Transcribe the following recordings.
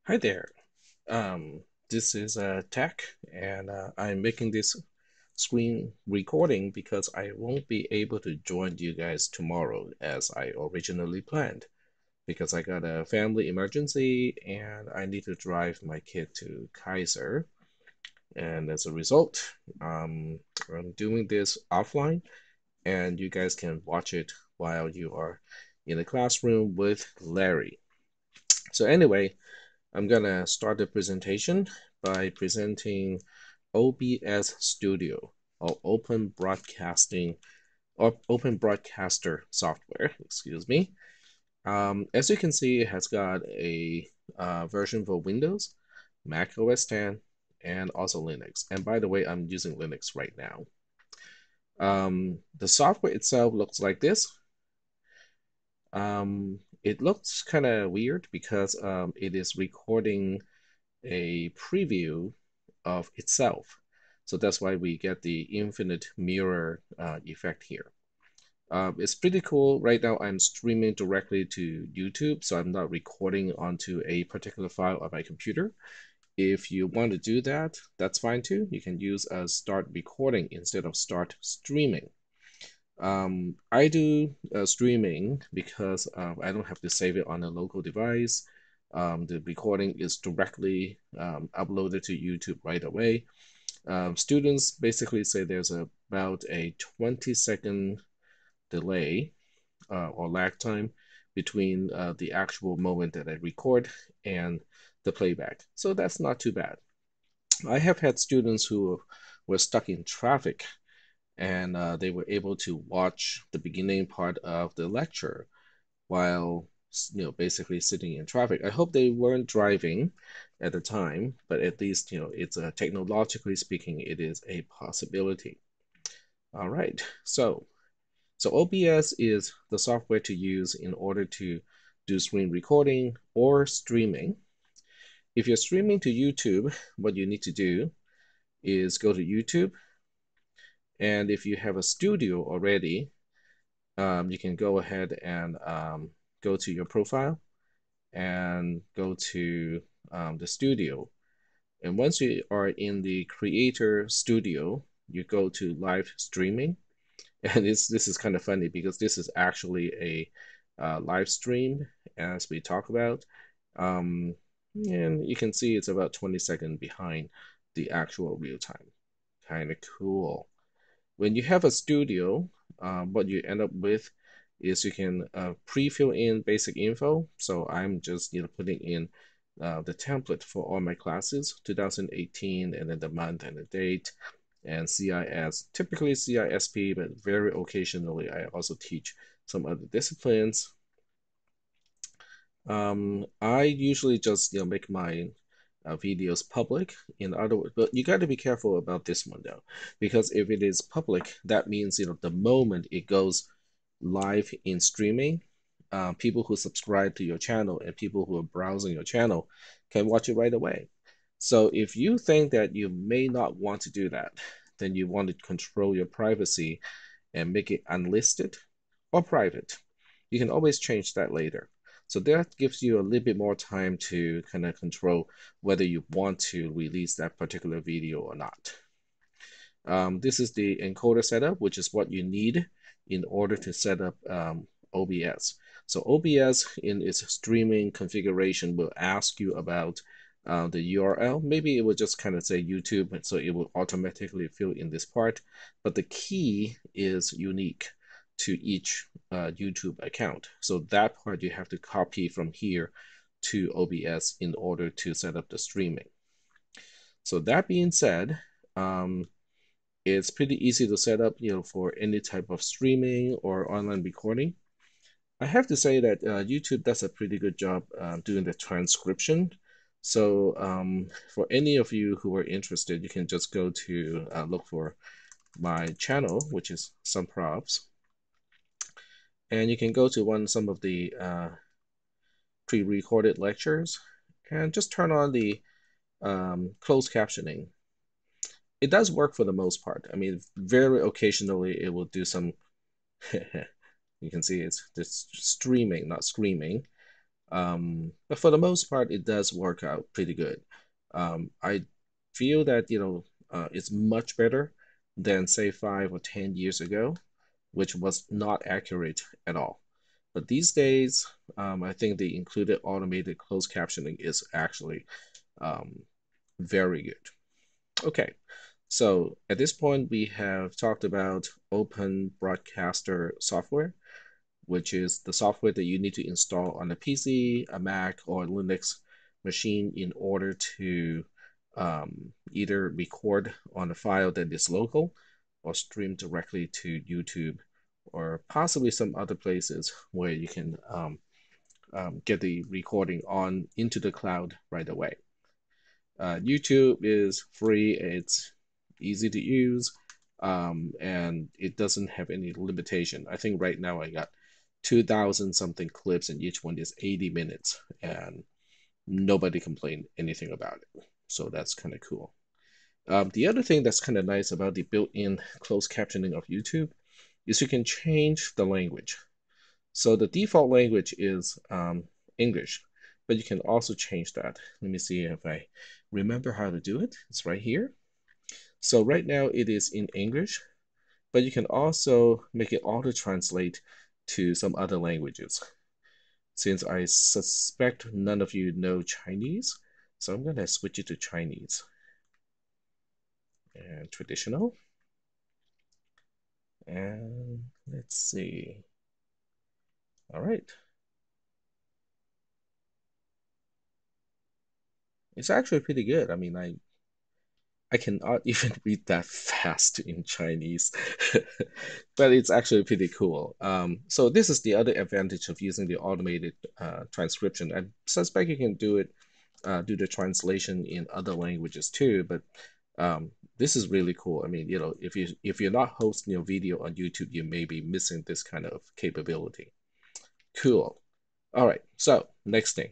Hi there. This is Tech, and I'm making this screen recording because I won't be able to join you guys tomorrow as I originally planned because I got a family emergency and I need to drive my kid to Kaiser. And as a result, um, I'm doing this offline, and you guys can watch it while you are in the classroom with Larry. So anyway, I'm gonna start the presentation by presenting OBS Studio, or Open Broadcaster software, excuse me. As you can see, it has got a version for Windows, Mac OS X, and also Linux. And by the way, I'm using Linux right now. The software itself looks like this. It looks kind of weird because it is recording a preview of itself. So that's why we get the infinite mirror effect here. It's pretty cool. Right now, I'm streaming directly to YouTube, so I'm not recording onto a particular file on my computer. If you want to do that, that's fine too. You can use a start recording instead of start streaming. I do streaming because I don't have to save it on a local device. The recording is directly uploaded to YouTube right away. Students basically say there's about a 20-second delay or lag time between the actual moment that I record and the playback. So that's not too bad. I have had students who were stuck in traffic and they were able to watch the beginning part of the lecture while basically sitting in traffic. I hope they weren't driving at the time, but at least it's technologically speaking, it is a possibility. All right, so OBS is the software to use in order to do screen recording or streaming. If you're streaming to YouTube, what you need to do is go to YouTube, and if you have a studio already, you can go ahead and go to your profile and go to the studio. And once you are in the Creator Studio, you go to live streaming. And this is kind of funny because this is actually a live stream as we talk about. Um, and you can see it's about 20 seconds behind the actual real time. Kind of cool. When you have a studio, what you end up with is you can pre-fill in basic info. So I'm just putting in the template for all my classes, 2018, and then the month and the date, and CIS, typically CISP, but very occasionally I also teach some other disciplines. I usually just make my videos public. In other words, but you got to be careful about this one though, because if it is public, that means the moment it goes live in streaming, people who subscribe to your channel and people who are browsing your channel can watch it right away. So if you think that you may not want to do that, then you want to control your privacy and make it unlisted or private. You can always change that later. So that gives you a little bit more time to kind of control whether you want to release that particular video or not. This is the encoder setup, which is what you need in order to set up OBS. So OBS in its streaming configuration will ask you about the URL. Maybe it will just kind of say YouTube, and so it will automatically fill in this part. But the key is unique to each YouTube account. So that part you have to copy from here to OBS in order to set up the streaming. So that being said, it's pretty easy to set up, for any type of streaming or online recording. I have to say that YouTube does a pretty good job doing the transcription. So for any of you who are interested, you can just go to look for my channel, which is some props, and you can go to some of the pre-recorded lectures and just turn on the closed captioning. It does work for the most part. I mean, very occasionally it will do some you can see it's just streaming, not screaming. But for the most part, it does work out pretty good. I feel that, it's much better than say 5 or 10 years ago, which was not accurate at all. But these days, I think the included automated closed captioning is actually um, very good. Okay, so at this point, we have talked about Open Broadcaster software, which is the software that you need to install on a PC, a Mac, or Linux machine in order to either record on a file that is local or stream directly to YouTube or possibly some other places where you can get the recording on into the cloud right away. YouTube is free, it's easy to use, and it doesn't have any limitation. I think right now I got 2,000 something clips, and each one is 80 minutes, and nobody complained anything about it. So that's kind of cool. The other thing that's kind of nice about the built-in closed captioning of YouTube is you can change the language. So the default language is English, but you can also change that. Let me see if I remember how to do it. It's right here. So right now it is in English, but you can also make it auto-translate to some other languages. Since I suspect none of you know Chinese, so I'm going to switch it to Chinese and traditional. And let's see. All right. It's actually pretty good. I mean, I cannot even read that fast in Chinese, but it's actually pretty cool. So this is the other advantage of using the automated transcription. I suspect you can do the translation in other languages too, but this is really cool. I mean, if you're not hosting your video on YouTube, you may be missing this kind of capability. Cool. All right. So next thing,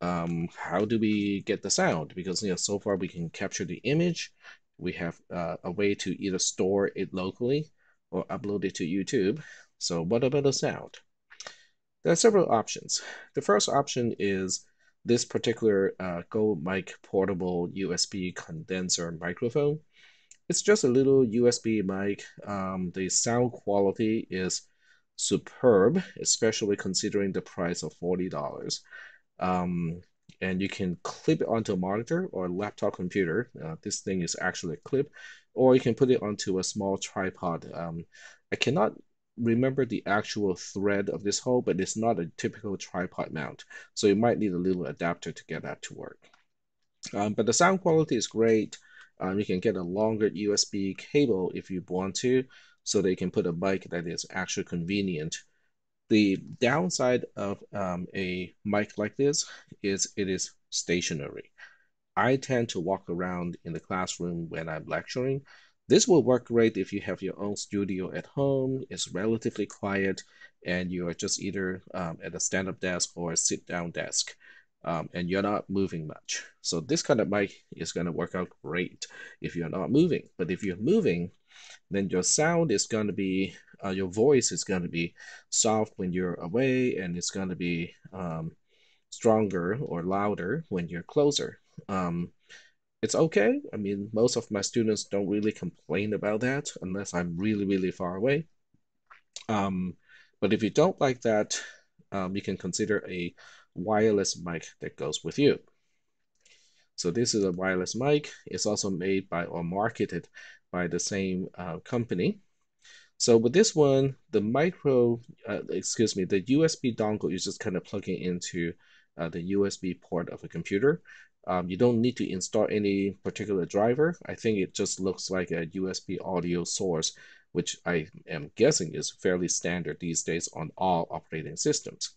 how do we get the sound? Because so far we can capture the image. We have a way to either store it locally or upload it to YouTube. So what about the sound? There are several options. The first option is this particular Go Mic portable USB condenser microphone. It's just a little USB mic. The sound quality is superb, especially considering the price of $40. Um, and you can clip it onto a monitor or a laptop computer. This thing is actually a clip, or you can put it onto a small tripod. I cannot remember the actual thread of this hole, but it's not a typical tripod mount, so you might need a little adapter to get that to work. But the sound quality is great. You can get a longer USB cable if you want to, so that you can put a mic that is actually convenient. The downside of a mic like this is it is stationary. I tend to walk around in the classroom when I'm lecturing. This will work great if you have your own studio at home, it's relatively quiet, and you are just either at a stand-up desk or a sit-down desk, and you're not moving much. So this kind of mic is going to work out great if you're not moving. But if you're moving, then your sound is going to be, your voice is going to be soft when you're away, and it's going to be stronger or louder when you're closer. It's okay. I mean, most of my students don't really complain about that unless I'm really, really far away. Um, but if you don't like that, you can consider a wireless mic that goes with you. So this is a wireless mic. It's also made by or marketed by the same company. So with this one, the USB dongle is just kind of plugging into the USB port of a computer. You don't need to install any particular driver. I think it just looks like a USB audio source, which I am guessing is fairly standard these days on all operating systems.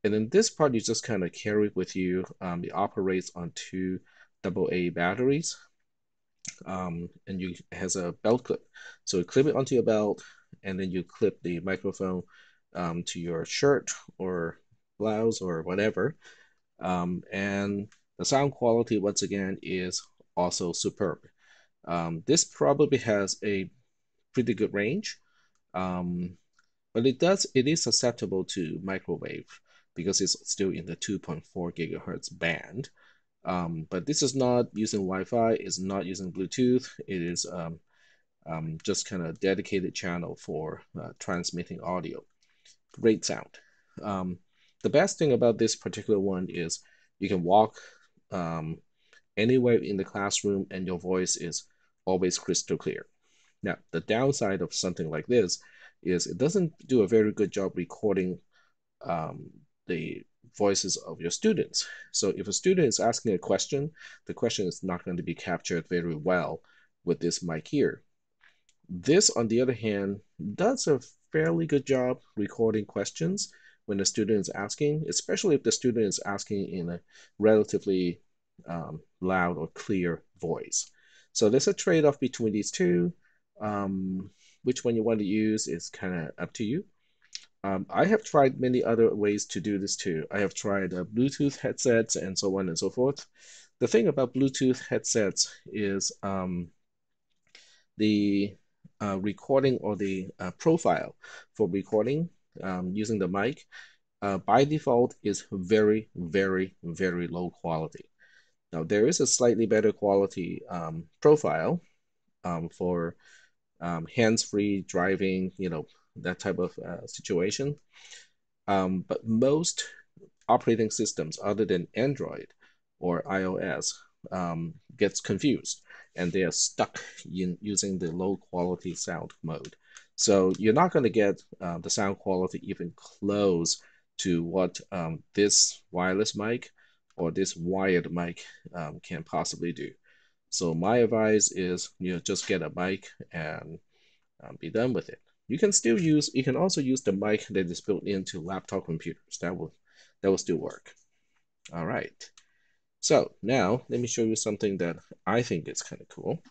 And then this part you just kind of carry with you. It operates on two AA batteries, and it has a belt clip. So you clip it onto your belt, and then you clip the microphone to your shirt or blouse or whatever. And the sound quality, once again, is also superb. This probably has a pretty good range, but it is susceptible to microwave. because it's still in the 2.4 gigahertz band. But this is not using Wi-Fi, it's not using Bluetooth. It is just kind of dedicated channel for transmitting audio. Great sound. Um, the best thing about this particular one is you can walk um, anywhere in the classroom and your voice is always crystal clear. Now, the downside of something like this is it doesn't do a very good job recording um, the voices of your students. So if a student is asking a question, the question is not going to be captured very well with this mic here. This, on the other hand, does a fairly good job recording questions when the student is asking, especially if the student is asking in a relatively loud or clear voice. So there's a trade-off between these two. Um, which one you want to use is kind of up to you. I have tried many other ways to do this too. I have tried Bluetooth headsets and so on and so forth. The thing about Bluetooth headsets is the recording or the profile for recording using the mic by default is very, very, very low quality. Now, there is a slightly better quality profile for hands-free driving, that type of situation. But most operating systems other than Android or iOS gets confused and they are stuck in using the low quality sound mode. So you're not going to get the sound quality even close to what this wireless mic or this wired mic can possibly do. So my advice is just get a mic and be done with it. You can also use the mic that is built into laptop computers. That will still work. All right. So now let me show you something that I think is kind of cool.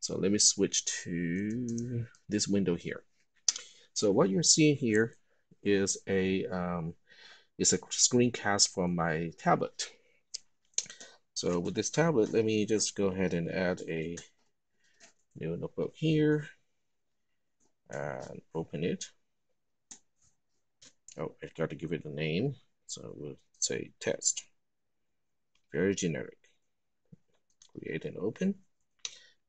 So let me switch to this window here. So what you're seeing here is a screencast from my tablet. So with this tablet, let me just go ahead and add a new notebook here and open it. Oh, I've got to give it a name. So we'll say test. Very generic. Create and open.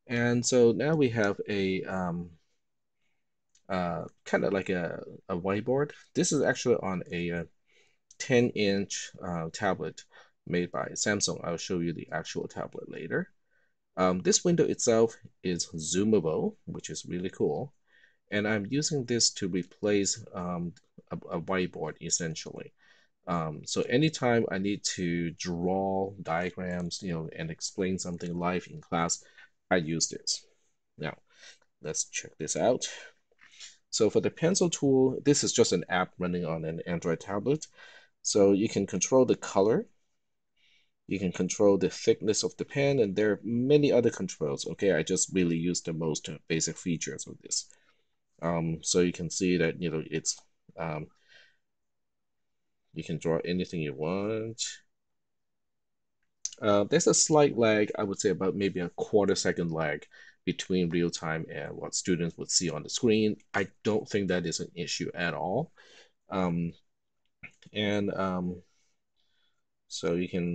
And so now we have a kind of like a whiteboard. This is actually on a 10-inch tablet made by Samsung. I'll show you the actual tablet later. This window itself is zoomable, which is really cool. And I'm using this to replace a whiteboard essentially. So anytime I need to draw diagrams, and explain something live in class, I use this. Now, let's check this out. So for the pencil tool, this is just an app running on an Android tablet. So you can control the color, you can control the thickness of the pen, and there are many other controls. Okay, I just really use the most basic features of this. So you can see that, it's you can draw anything you want. There's a slight lag, I would say about maybe a quarter-second lag between real time and what students would see on the screen. I don't think that is an issue at all. Um, and so you can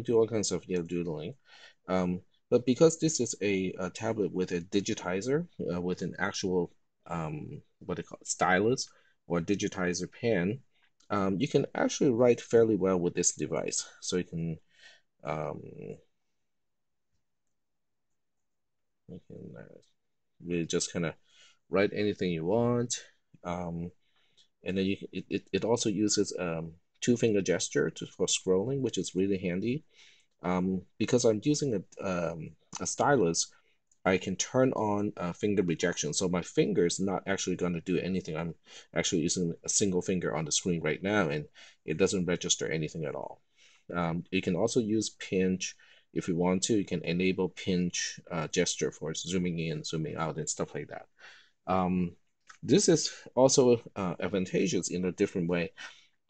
do all kinds of doodling. But because this is a tablet with a digitizer, with an actual what they call it, stylus or digitizer pen, you can actually write fairly well with this device. So um, you can really just kind of write anything you want. And then it also uses two-finger gesture for scrolling, which is really handy. Because I'm using a stylus, I can turn on finger rejection. So my finger is not actually going to do anything. I'm actually using a single finger on the screen right now, and it doesn't register anything at all. You can also use pinch if you want to. You can enable pinch gesture for zooming in, zooming out, and stuff like that. This is also advantageous in a different way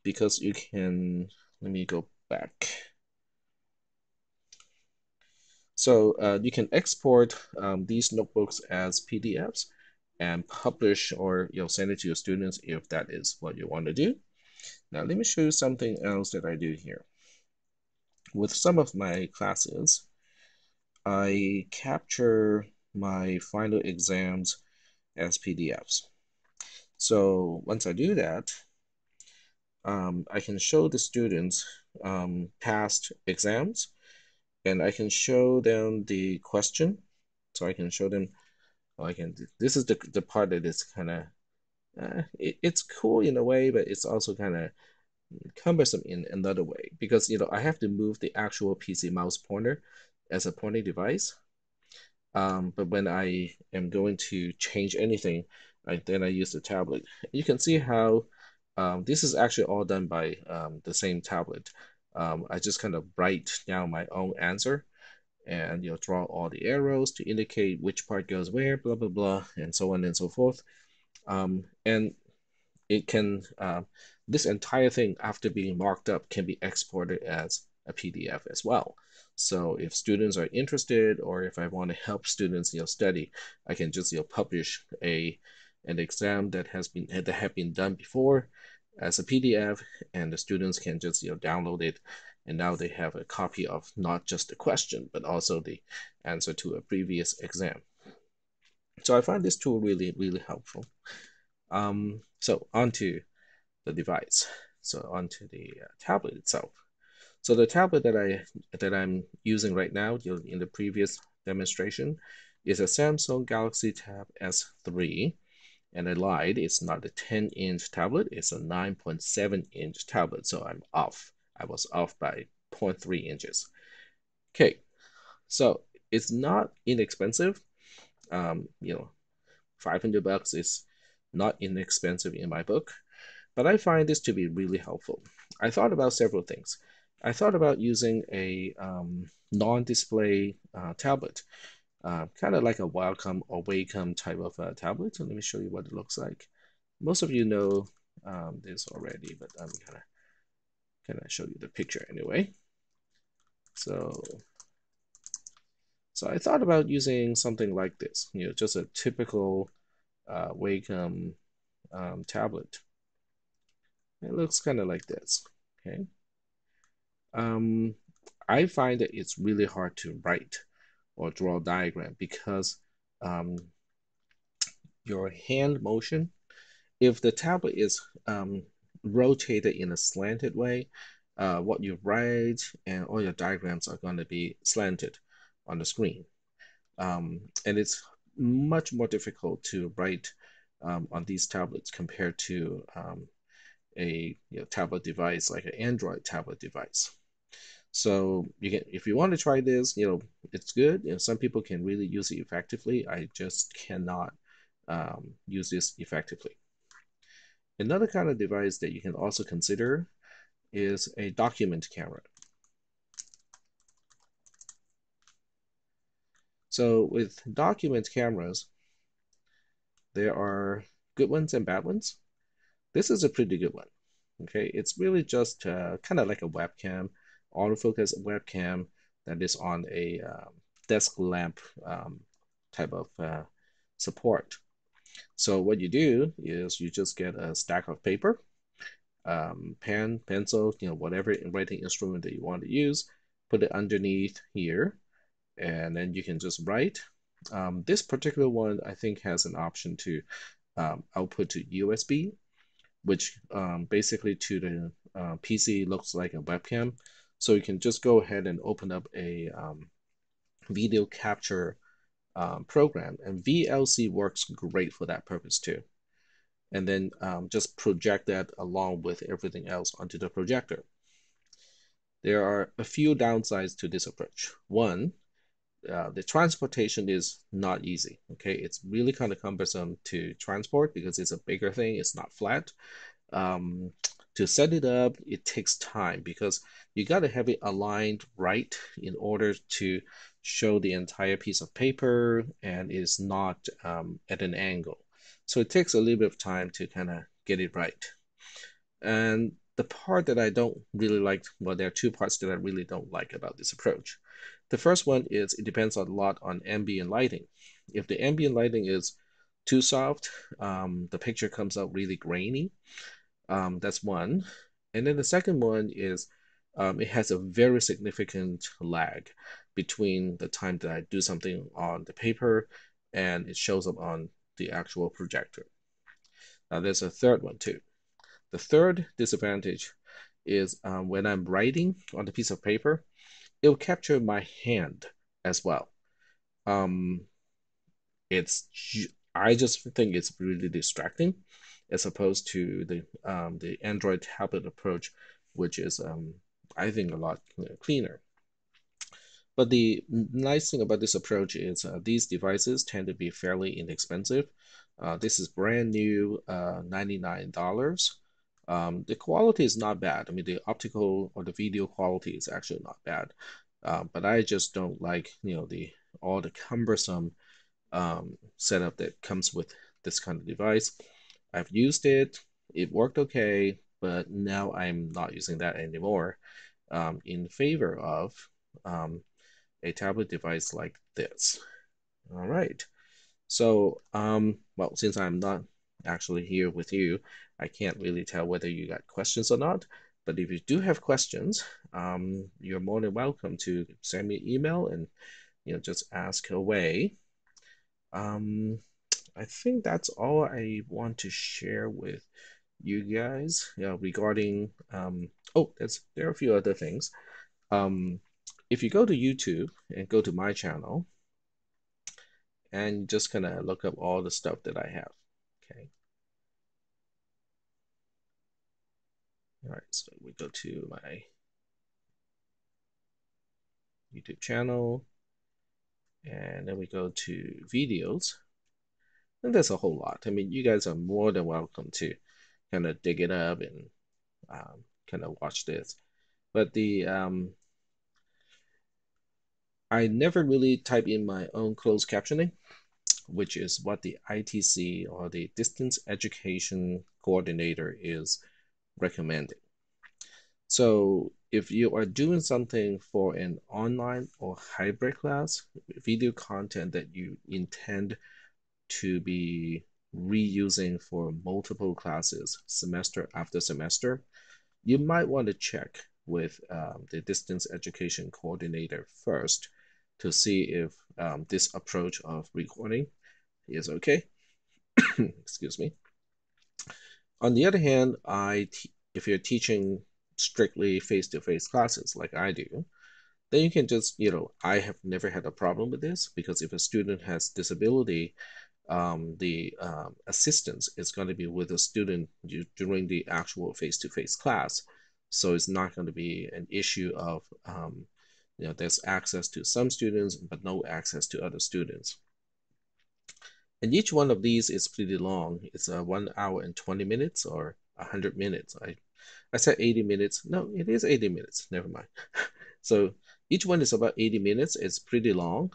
because you can, let me go back. So you can export these notebooks as PDFs, and publish or send it to your students if that is what you want to do. Now let me show you something else that I do here. With some of my classes, I capture my final exams as PDFs. So once I do that, I can show the students past exams, and I can show them the question. So I can show them, this is the part that is kind of, it's cool in a way, but it's also kind of cumbersome in another way, because I have to move the actual PC mouse pointer as a pointing device. But when I am going to change anything, then I use the tablet. You can see how this is actually all done by the same tablet. I just kind of write down my own answer and draw all the arrows to indicate which part goes where, blah blah blah, and so on and so forth. And it can this entire thing, after being marked up, can be exported as a PDF as well. So if students are interested, or if I want to help students study, I can just publish an exam that have been done before as a PDF, and the students can just download it, and now they have a copy of not just the question but also the answer to a previous exam. So I find this tool really really helpful. So onto the device. So onto the tablet itself. So the tablet that I'm using right now, in the previous demonstration, is a Samsung Galaxy Tab S3. And I lied, it's not a 10-inch tablet, it's a 9.7-inch tablet. So I'm off. I was off by 0.3 inches. Okay, so it's not inexpensive. 500 bucks is not inexpensive in my book. But I find this to be really helpful. I thought about several things. I thought about using a non-display tablet, kind of like a Wacom or Wacom type of tablet. So let me show you what it looks like. Most of you know this already, but I'm gonna show you the picture anyway. So I thought about using something like this, just a typical Wacom tablet. It looks kind of like this, okay? I find that it's really hard to write or draw a diagram because your hand motion, if the tablet is rotated in a slanted way, what you write and all your diagrams are going to be slanted on the screen. And it's much more difficult to write on these tablets compared to a tablet device like an Android tablet device. So if you want to try this, it's good. Some people can really use it effectively. I just cannot use this effectively. Another kind of device that you can also consider is a document camera. So with document cameras, there are good ones and bad ones. This is a pretty good one. Okay, it's really just kind of like a webcam, autofocus webcam that is on a desk lamp type of support. So what you do is you just get a stack of paper, pen, pencil, whatever writing instrument that you want to use, put it underneath here, and then you can just write. This particular one, I think, has an option to output to USB, which basically to the PC looks like a webcam. So you can just go ahead and open up a video capture program, and VLC works great for that purpose too. And then just project that along with everything else onto the projector. There are a few downsides to this approach. One, the transportation is not easy. Okay, it's really kind of cumbersome to transport because it's a bigger thing. It's not flat. To set it up, it takes time because you got to have it aligned right in order to show the entire piece of paper, and is not at an angle. So it takes a little bit of time to kind of get it right. And the part that I don't really like, well, there are two parts that I really don't like about this approach. The first one is it depends a lot on ambient lighting. If the ambient lighting is too soft. The picture comes out really grainy. That's one. And then the second one is it has a very significant lag between the time that I do something on the paper and it shows up on the actual projector. Now, there's a third one too. The third disadvantage is when I'm writing on the piece of paper, it will capture my hand as well. Um, it's I just think it's really distracting as opposed to the Android tablet approach, which is I think a lot cleaner. But the nice thing about this approach is these devices tend to be fairly inexpensive. This is brand new, $99. The quality is not bad. I mean, the optical or the video quality is actually not bad. But I just don't like, the all the cumbersome setup that comes with this kind of device. I've used it, it worked okay, but now I'm not using that anymore in favor of um, a tablet device like this. All right. So, well, since I'm not actually here with you, I can't really tell whether you got questions or not. But if you do have questions, you're more than welcome to send me an email and just ask away. Um, I think that's all I want to share with you guys regarding oh, there are a few other things. Um, if you go to YouTube and go to my channel and just kind of look up all the stuff that I have. Okay. All right, so we go to my YouTube channel and then we go to videos. And there's a whole lot. I mean, you guys are more than welcome to kind of dig it up and kind of watch this. But I never really type in my own closed captioning, which is what the ITC or the Distance Education Coordinator is recommending. So if you are doing something for an online or hybrid class, video content that you intend to be reusing for multiple classes semester after semester, you might want to check with the distance education coordinator first to see if this approach of recording is okay. Excuse me. On the other hand, if you're teaching strictly face-to-face classes like I do, then you can just, I have never had a problem with this because if a student has disability, the assistance is going to be with the student during the actual face-to-face class. So it's not going to be an issue of, there's access to some students, but no access to other students. And each one of these is pretty long. It's 1 hour and 20 minutes or 100 minutes. I said 80 minutes. No, it is 80 minutes. Never mind. So each one is about 80 minutes. It's pretty long.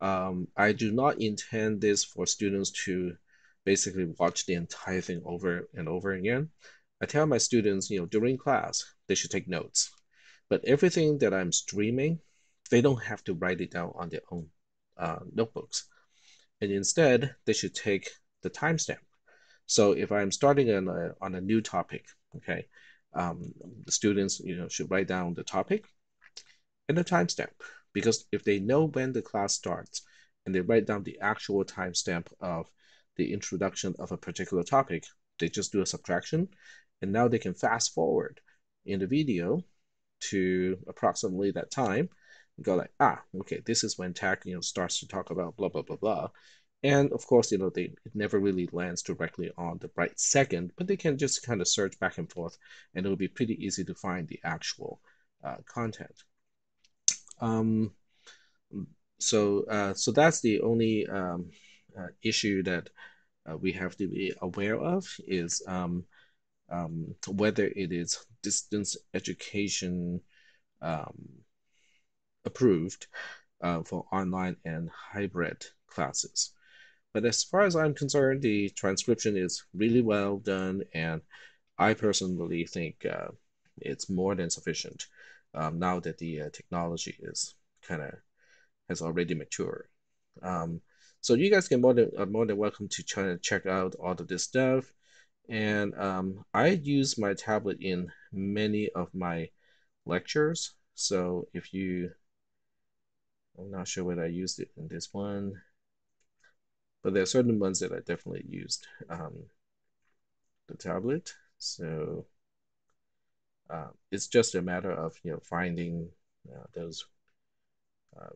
I do not intend this for students to basically watch the entire thing over and over again. I tell my students, during class, they should take notes. But everything that I'm streaming, they don't have to write it down on their own notebooks. And instead, they should take the timestamp. So if I'm starting on a new topic, okay, the students, should write down the topic and the timestamp, because if they know when the class starts and they write down the actual timestamp of the introduction of a particular topic, they just do a subtraction, and now they can fast forward in the video to approximately that time and go like, okay, this is when tech, starts to talk about blah, blah, blah, blah. And of course, it never really lands directly on the right second, but they can just kind of search back and forth, and it'll be pretty easy to find the actual content. Um, so that's the only issue that we have to be aware of is whether it is distance education approved for online and hybrid classes. But as far as I'm concerned, the transcription is really well done, and I personally think it's more than sufficient now that the technology is kind of has already matured. Um, So you guys can more than welcome to try to check out all of this stuff. And I use my tablet in many of my lectures. So if you, I'm not sure whether I used it in this one, but there are certain ones that I definitely used the tablet. So it's just a matter of finding those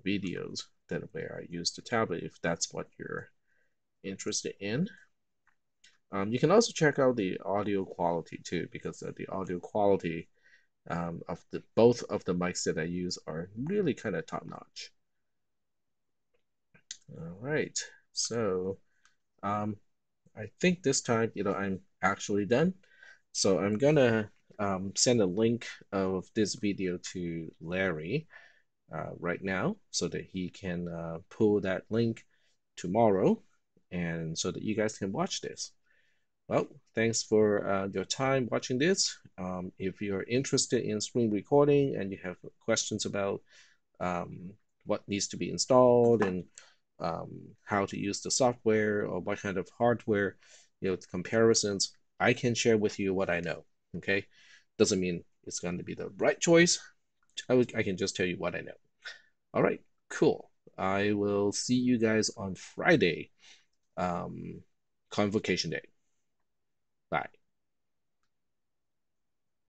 videos that where I use the tablet if that's what you're interested in. You can also check out the audio quality too, because the audio quality of the both of the mics that I use are really kind of top notch. All right, so um, I think this time I'm actually done. So I'm gonna send a link of this video to Larry right now so that he can pull that link tomorrow and so that you guys can watch this. Well, thanks for your time watching this. If you're interested in screen recording and you have questions about um, what needs to be installed and how to use the software or what kind of hardware, comparisons, I can share with you what I know. Okay, doesn't mean it's going to be the right choice. I can just tell you what I know. All right, cool. I will see you guys on Friday, um, Convocation Day. Bye.